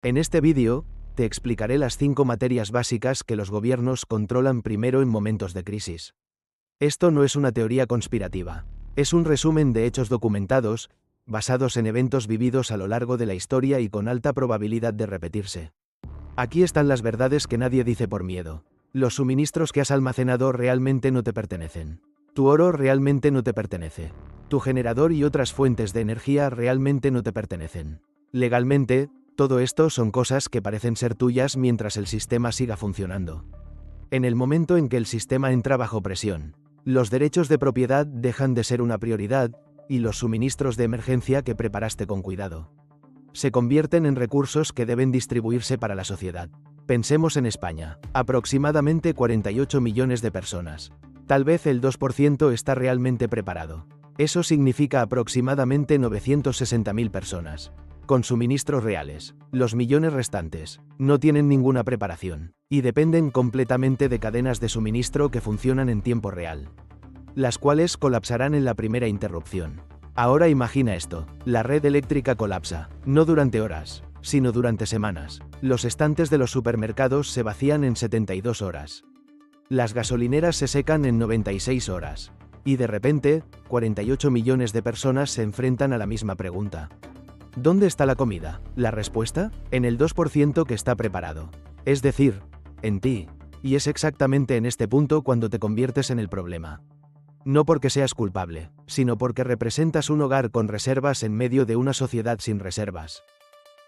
En este vídeo, te explicaré las 5 materias básicas que los gobiernos controlan primero en momentos de crisis. Esto no es una teoría conspirativa, es un resumen de hechos documentados, basados en eventos vividos a lo largo de la historia y con alta probabilidad de repetirse. Aquí están las verdades que nadie dice por miedo. Los suministros que has almacenado realmente no te pertenecen. Tu oro realmente no te pertenece. Tu generador y otras fuentes de energía realmente no te pertenecen. Legalmente, todo esto son cosas que parecen ser tuyas mientras el sistema siga funcionando. En el momento en que el sistema entra bajo presión, los derechos de propiedad dejan de ser una prioridad, y los suministros de emergencia que preparaste con cuidado se convierten en recursos que deben distribuirse para la sociedad. Pensemos en España, aproximadamente 48 millones de personas. Tal vez el 2% está realmente preparado. Eso significa aproximadamente 960.000 personas con suministros reales. Los millones restantes no tienen ninguna preparación y dependen completamente de cadenas de suministro que funcionan en tiempo real, las cuales colapsarán en la primera interrupción. Ahora imagina esto: la red eléctrica colapsa, no durante horas, sino durante semanas. Los estantes de los supermercados se vacían en 72 horas. Las gasolineras se secan en 96 horas. Y de repente, 48 millones de personas se enfrentan a la misma pregunta. ¿Dónde está la comida? La respuesta: en el 2% que está preparado. Es decir, en ti. Y es exactamente en este punto cuando te conviertes en el problema. No porque seas culpable, sino porque representas un hogar con reservas en medio de una sociedad sin reservas.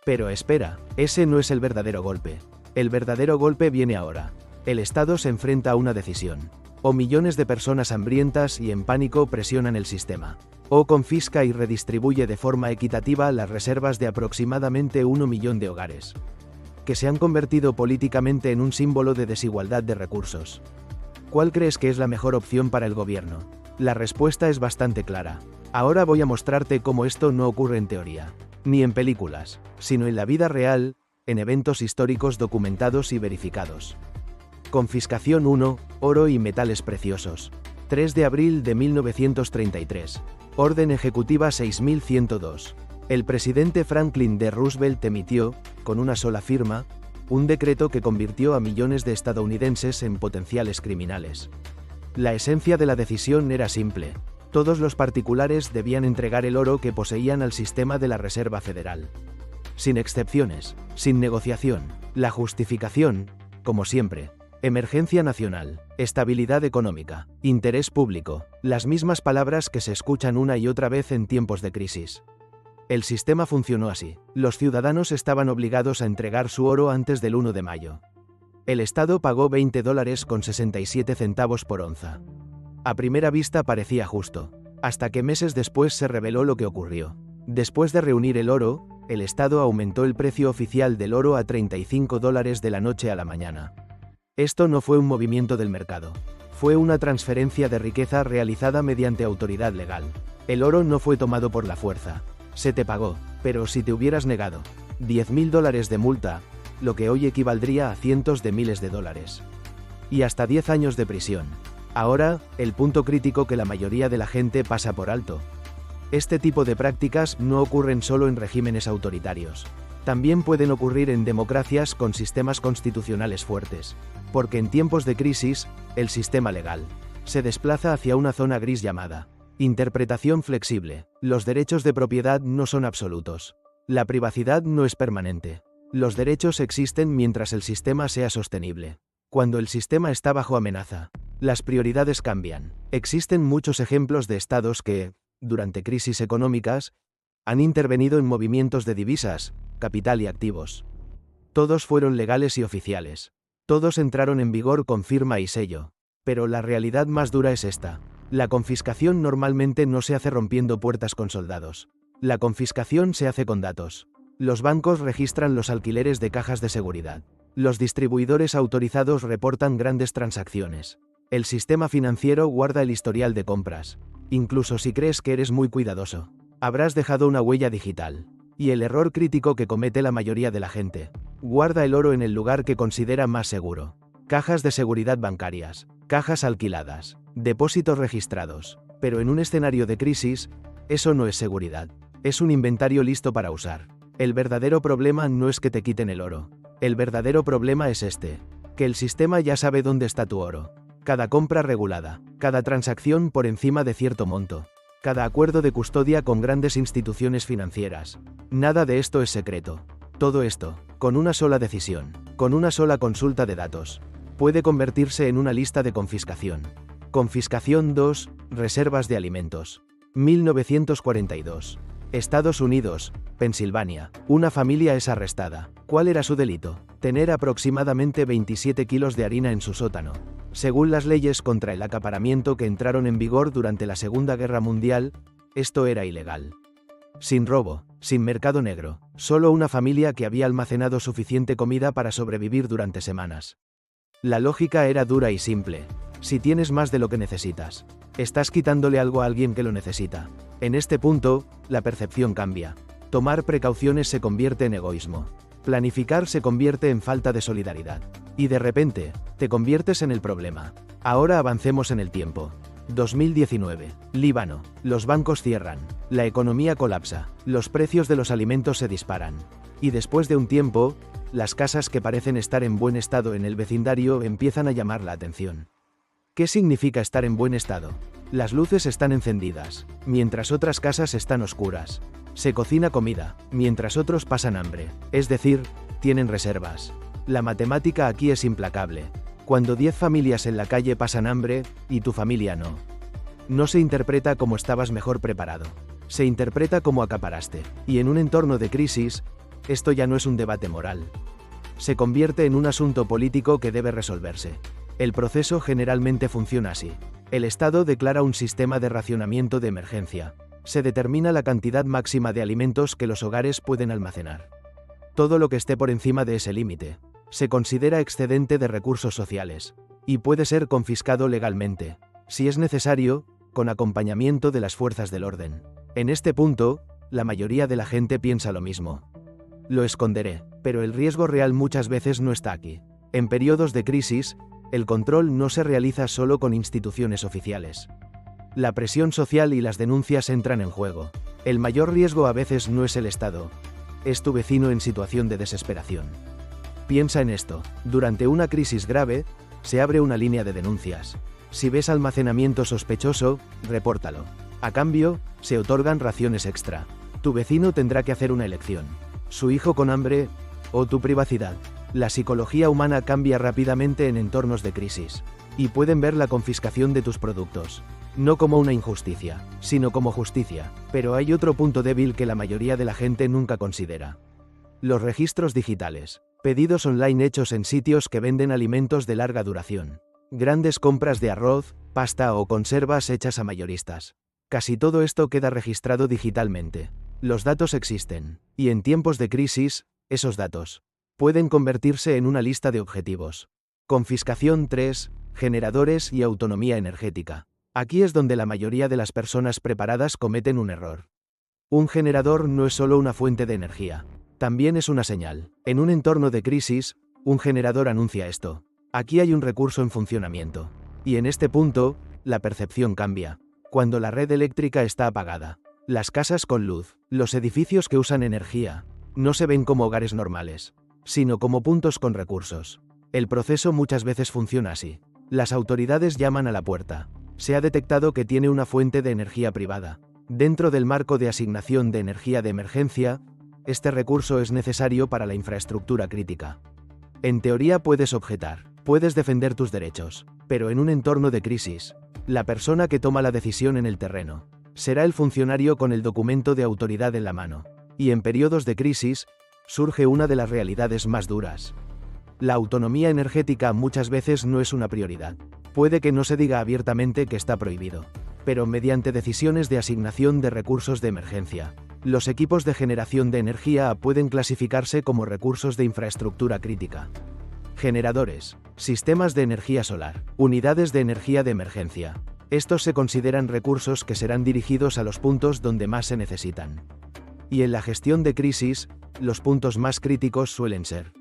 Pero espera, ese no es el verdadero golpe. El verdadero golpe viene ahora. El Estado se enfrenta a una decisión. O millones de personas hambrientas y en pánico presionan el sistema. O confisca y redistribuye de forma equitativa las reservas de aproximadamente 1 millón de hogares, que se han convertido políticamente en un símbolo de desigualdad de recursos. ¿Cuál crees que es la mejor opción para el gobierno? La respuesta es bastante clara. Ahora voy a mostrarte cómo esto no ocurre en teoría, ni en películas, sino en la vida real, en eventos históricos documentados y verificados. Confiscación 1, oro y metales preciosos. 3 de abril de 1933. Orden Ejecutiva 6102. El presidente Franklin D. Roosevelt emitió, con una sola firma, un decreto que convirtió a millones de estadounidenses en potenciales criminales. La esencia de la decisión era simple: todos los particulares debían entregar el oro que poseían al sistema de la Reserva Federal. Sin excepciones, sin negociación. La justificación, como siempre: emergencia nacional, estabilidad económica, interés público, las mismas palabras que se escuchan una y otra vez en tiempos de crisis. El sistema funcionó así. Los ciudadanos estaban obligados a entregar su oro antes del 1 de mayo. El Estado pagó $20.67 por onza. A primera vista parecía justo, hasta que meses después se reveló lo que ocurrió. Después de reunir el oro, el Estado aumentó el precio oficial del oro a $35 de la noche a la mañana. Esto no fue un movimiento del mercado. Fue una transferencia de riqueza realizada mediante autoridad legal. El oro no fue tomado por la fuerza. Se te pagó, pero si te hubieras negado, $10.000 de multa, lo que hoy equivaldría a cientos de miles de dólares. Y hasta 10 años de prisión. Ahora, el punto crítico que la mayoría de la gente pasa por alto. Este tipo de prácticas no ocurren solo en regímenes autoritarios. También pueden ocurrir en democracias con sistemas constitucionales fuertes. Porque en tiempos de crisis, el sistema legal se desplaza hacia una zona gris llamada interpretación flexible. Los derechos de propiedad no son absolutos. La privacidad no es permanente. Los derechos existen mientras el sistema sea sostenible. Cuando el sistema está bajo amenaza, las prioridades cambian. Existen muchos ejemplos de estados que, durante crisis económicas, han intervenido en movimientos de divisas, capital y activos. Todos fueron legales y oficiales. Todos entraron en vigor con firma y sello. Pero la realidad más dura es esta. La confiscación normalmente no se hace rompiendo puertas con soldados. La confiscación se hace con datos. Los bancos registran los alquileres de cajas de seguridad. Los distribuidores autorizados reportan grandes transacciones. El sistema financiero guarda el historial de compras. Incluso si crees que eres muy cuidadoso, habrás dejado una huella digital. Y el error crítico que comete la mayoría de la gente: guarda el oro en el lugar que considera más seguro. Cajas de seguridad bancarias, cajas alquiladas, depósitos registrados. Pero en un escenario de crisis, eso no es seguridad. Es un inventario listo para usar. El verdadero problema no es que te quiten el oro. El verdadero problema es este: que el sistema ya sabe dónde está tu oro. Cada compra regulada, cada transacción por encima de cierto monto, cada acuerdo de custodia con grandes instituciones financieras. Nada de esto es secreto. Todo esto, con una sola decisión, con una sola consulta de datos, puede convertirse en una lista de confiscación. Confiscación 2, reservas de alimentos. 1942. Estados Unidos, Pensilvania. Una familia es arrestada. ¿Cuál era su delito? Tener aproximadamente 27 kilos de harina en su sótano. Según las leyes contra el acaparamiento que entraron en vigor durante la Segunda Guerra Mundial, esto era ilegal. Sin robo, sin mercado negro, solo una familia que había almacenado suficiente comida para sobrevivir durante semanas. La lógica era dura y simple. Si tienes más de lo que necesitas, estás quitándole algo a alguien que lo necesita. En este punto, la percepción cambia. Tomar precauciones se convierte en egoísmo. Planificar se convierte en falta de solidaridad. Y de repente, te conviertes en el problema. Ahora avancemos en el tiempo. 2019. Líbano. Los bancos cierran. La economía colapsa. Los precios de los alimentos se disparan. Y después de un tiempo, las casas que parecen estar en buen estado en el vecindario empiezan a llamar la atención. ¿Qué significa estar en buen estado? Las luces están encendidas, mientras otras casas están oscuras. Se cocina comida, mientras otros pasan hambre. Es decir, tienen reservas. La matemática aquí es implacable. Cuando 10 familias en la calle pasan hambre, y tu familia no. No se interpreta como estabas mejor preparado. Se interpreta como acaparaste. Y en un entorno de crisis, esto ya no es un debate moral. Se convierte en un asunto político que debe resolverse. El proceso generalmente funciona así. El Estado declara un sistema de racionamiento de emergencia. Se determina la cantidad máxima de alimentos que los hogares pueden almacenar. Todo lo que esté por encima de ese límite se considera excedente de recursos sociales, y puede ser confiscado legalmente, si es necesario, con acompañamiento de las fuerzas del orden. En este punto, la mayoría de la gente piensa lo mismo. Lo esconderé, pero el riesgo real muchas veces no está aquí. En periodos de crisis, el control no se realiza solo con instituciones oficiales. La presión social y las denuncias entran en juego. El mayor riesgo a veces no es el Estado, es tu vecino en situación de desesperación. Piensa en esto: durante una crisis grave, se abre una línea de denuncias. Si ves almacenamiento sospechoso, repórtalo. A cambio, se otorgan raciones extra. Tu vecino tendrá que hacer una elección: su hijo con hambre, o tu privacidad. La psicología humana cambia rápidamente en entornos de crisis, y pueden ver la confiscación de tus productos no como una injusticia, sino como justicia. Pero hay otro punto débil que la mayoría de la gente nunca considera: los registros digitales. Pedidos online hechos en sitios que venden alimentos de larga duración. Grandes compras de arroz, pasta o conservas hechas a mayoristas. Casi todo esto queda registrado digitalmente. Los datos existen, y en tiempos de crisis, esos datos pueden convertirse en una lista de objetivos. Confiscación 3, generadores y autonomía energética. Aquí es donde la mayoría de las personas preparadas cometen un error. Un generador no es solo una fuente de energía, también es una señal. En un entorno de crisis, un generador anuncia esto: aquí hay un recurso en funcionamiento. Y en este punto, la percepción cambia. Cuando la red eléctrica está apagada, las casas con luz, los edificios que usan energía, no se ven como hogares normales, sino como puntos con recursos. El proceso muchas veces funciona así. Las autoridades llaman a la puerta. Se ha detectado que tiene una fuente de energía privada. Dentro del marco de asignación de energía de emergencia, este recurso es necesario para la infraestructura crítica. En teoría puedes objetar, puedes defender tus derechos, pero en un entorno de crisis, la persona que toma la decisión en el terreno será el funcionario con el documento de autoridad en la mano. Y en periodos de crisis, surge una de las realidades más duras. La autonomía energética muchas veces no es una prioridad. Puede que no se diga abiertamente que está prohibido, pero mediante decisiones de asignación de recursos de emergencia, los equipos de generación de energía pueden clasificarse como recursos de infraestructura crítica. Generadores, sistemas de energía solar, unidades de energía de emergencia. Estos se consideran recursos que serán dirigidos a los puntos donde más se necesitan. Y en la gestión de crisis, los puntos más críticos suelen ser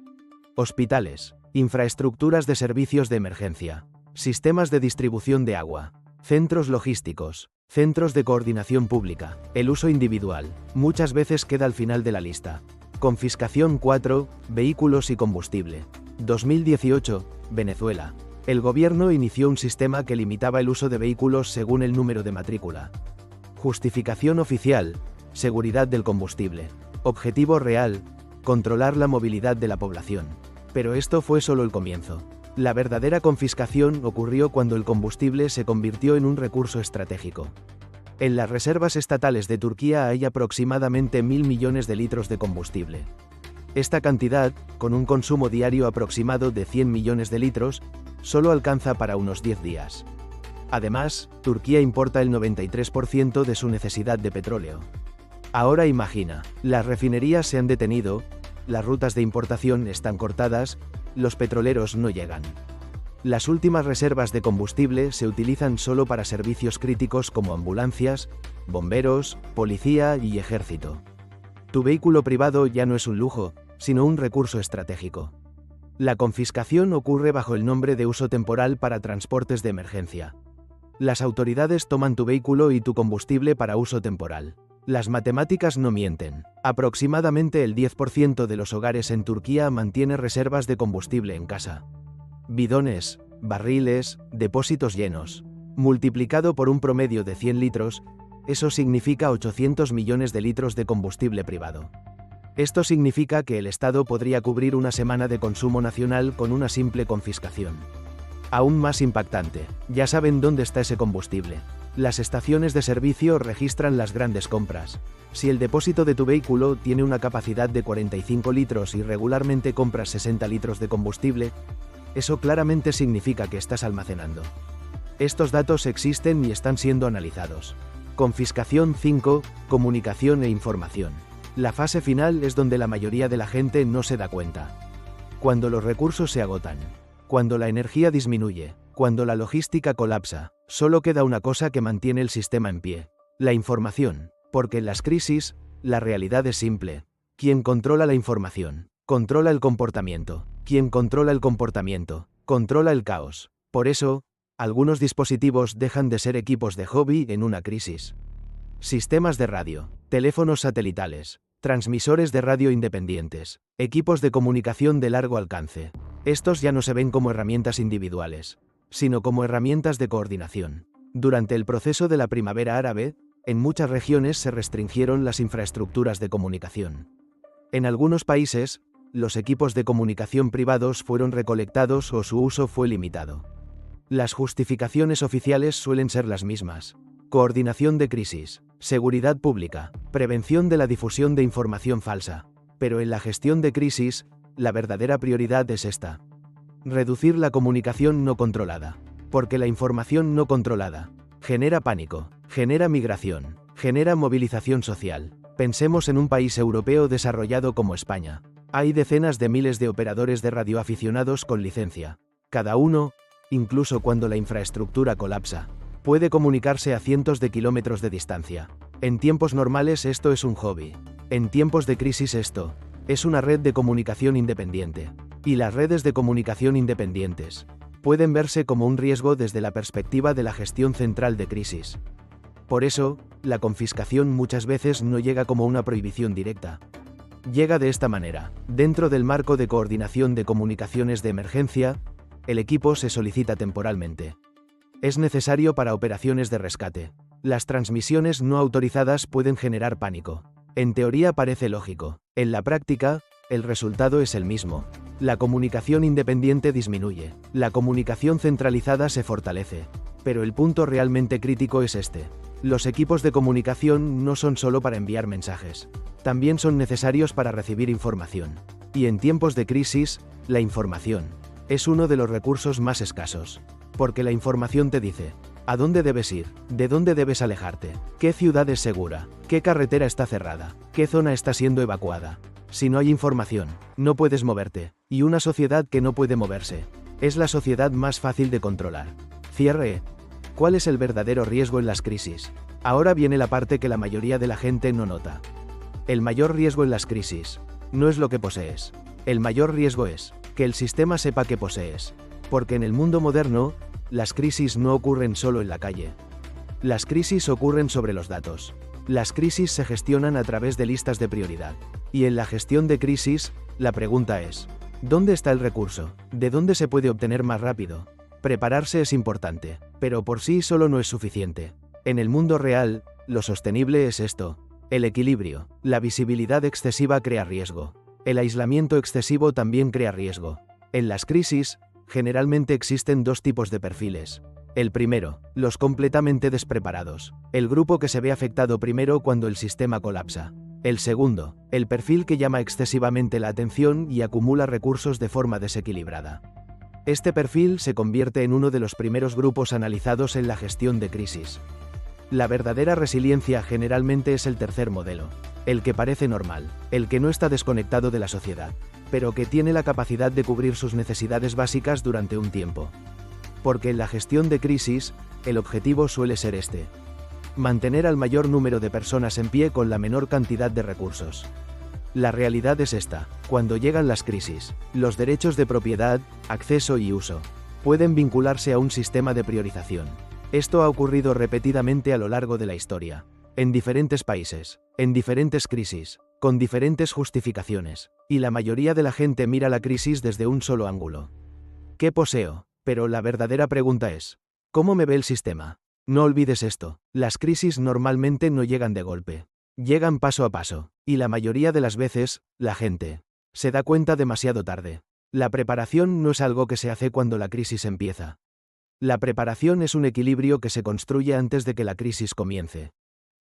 hospitales, infraestructuras de servicios de emergencia, sistemas de distribución de agua, centros logísticos, centros de coordinación pública. El uso individual muchas veces queda al final de la lista. Confiscación 4, vehículos y combustible. 2018, Venezuela. El gobierno inició un sistema que limitaba el uso de vehículos según el número de matrícula. Justificación oficial, seguridad del combustible. Objetivo real, controlar la movilidad de la población. Pero esto fue solo el comienzo. La verdadera confiscación ocurrió cuando el combustible se convirtió en un recurso estratégico. En las reservas estatales de Turquía hay aproximadamente 1.000 millones de litros de combustible. Esta cantidad, con un consumo diario aproximado de 100 millones de litros, solo alcanza para unos 10 días. Además, Turquía importa el 93% de su necesidad de petróleo. Ahora imagina, las refinerías se han detenido, las rutas de importación están cortadas, los petroleros no llegan. Las últimas reservas de combustible se utilizan solo para servicios críticos como ambulancias, bomberos, policía y ejército. Tu vehículo privado ya no es un lujo, sino un recurso estratégico. La confiscación ocurre bajo el nombre de uso temporal para transportes de emergencia. Las autoridades toman tu vehículo y tu combustible para uso temporal. Las matemáticas no mienten. Aproximadamente el 10% de los hogares en Turquía mantiene reservas de combustible en casa. Bidones, barriles, depósitos llenos. Multiplicado por un promedio de 100 litros, eso significa 800 millones de litros de combustible privado. Esto significa que el Estado podría cubrir una semana de consumo nacional con una simple confiscación. Aún más impactante, ya saben dónde está ese combustible. Las estaciones de servicio registran las grandes compras. Si el depósito de tu vehículo tiene una capacidad de 45 litros y regularmente compras 60 litros de combustible, eso claramente significa que estás almacenando. Estos datos existen y están siendo analizados. Confiscación 5, comunicación e información. La fase final es donde la mayoría de la gente no se da cuenta. Cuando los recursos se agotan, cuando la energía disminuye, cuando la logística colapsa, solo queda una cosa que mantiene el sistema en pie: la información. Porque en las crisis, la realidad es simple. Quien controla la información, controla el comportamiento. Quien controla el comportamiento, controla el caos. Por eso, algunos dispositivos dejan de ser equipos de hobby en una crisis. Sistemas de radio, teléfonos satelitales, transmisores de radio independientes, equipos de comunicación de largo alcance. Estos ya no se ven como herramientas individuales, sino como herramientas de coordinación. Durante el proceso de la primavera árabe, en muchas regiones se restringieron las infraestructuras de comunicación. En algunos países, los equipos de comunicación privados fueron recolectados o su uso fue limitado. Las justificaciones oficiales suelen ser las mismas: coordinación de crisis, seguridad pública, prevención de la difusión de información falsa. Pero en la gestión de crisis, la verdadera prioridad es esta: reducir la comunicación no controlada. Porque la información no controlada genera pánico, genera migración, genera movilización social. Pensemos en un país europeo desarrollado como España. Hay decenas de miles de operadores de radioaficionados con licencia. Cada uno, incluso cuando la infraestructura colapsa, puede comunicarse a cientos de kilómetros de distancia. En tiempos normales esto es un hobby. En tiempos de crisis esto es una red de comunicación independiente. Y las redes de comunicación independientes pueden verse como un riesgo desde la perspectiva de la gestión central de crisis. Por eso, la confiscación muchas veces no llega como una prohibición directa. Llega de esta manera: dentro del marco de coordinación de comunicaciones de emergencia, el equipo se solicita temporalmente. Es necesario para operaciones de rescate. Las transmisiones no autorizadas pueden generar pánico. En teoría parece lógico. En la práctica, el resultado es el mismo. La comunicación independiente disminuye. La comunicación centralizada se fortalece. Pero el punto realmente crítico es este: los equipos de comunicación no son solo para enviar mensajes. También son necesarios para recibir información. Y en tiempos de crisis, la información es uno de los recursos más escasos. Porque la información te dice a dónde debes ir, de dónde debes alejarte, qué ciudad es segura, qué carretera está cerrada, qué zona está siendo evacuada. Si no hay información, no puedes moverte. Y una sociedad que no puede moverse es la sociedad más fácil de controlar. Cierre. ¿Cuál es el verdadero riesgo en las crisis? Ahora viene la parte que la mayoría de la gente no nota. El mayor riesgo en las crisis no es lo que posees. El mayor riesgo es que el sistema sepa que posees. Porque en el mundo moderno, las crisis no ocurren solo en la calle. Las crisis ocurren sobre los datos. Las crisis se gestionan a través de listas de prioridad. Y en la gestión de crisis, la pregunta es, ¿dónde está el recurso? ¿De dónde se puede obtener más rápido? Prepararse es importante, pero por sí solo no es suficiente. En el mundo real, lo sostenible es esto: el equilibrio. La visibilidad excesiva crea riesgo. El aislamiento excesivo también crea riesgo. En las crisis, generalmente existen dos tipos de perfiles. El primero, los completamente despreparados. El grupo que se ve afectado primero cuando el sistema colapsa. El segundo, el perfil que llama excesivamente la atención y acumula recursos de forma desequilibrada. Este perfil se convierte en uno de los primeros grupos analizados en la gestión de crisis. La verdadera resiliencia generalmente es el tercer modelo, el que parece normal, el que no está desconectado de la sociedad, pero que tiene la capacidad de cubrir sus necesidades básicas durante un tiempo. Porque en la gestión de crisis, el objetivo suele ser este: mantener al mayor número de personas en pie con la menor cantidad de recursos. La realidad es esta: cuando llegan las crisis, los derechos de propiedad, acceso y uso pueden vincularse a un sistema de priorización. Esto ha ocurrido repetidamente a lo largo de la historia, en diferentes países, en diferentes crisis, con diferentes justificaciones, y la mayoría de la gente mira la crisis desde un solo ángulo. ¿Qué poseo? Pero la verdadera pregunta es, ¿cómo me ve el sistema? No olvides esto: las crisis normalmente no llegan de golpe. Llegan paso a paso, y la mayoría de las veces, la gente se da cuenta demasiado tarde. La preparación no es algo que se hace cuando la crisis empieza. La preparación es un equilibrio que se construye antes de que la crisis comience.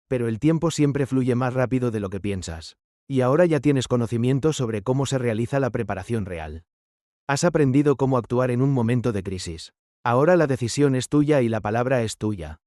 Pero el tiempo siempre fluye más rápido de lo que piensas. Y ahora ya tienes conocimiento sobre cómo se realiza la preparación real. Has aprendido cómo actuar en un momento de crisis. Ahora la decisión es tuya y la palabra es tuya.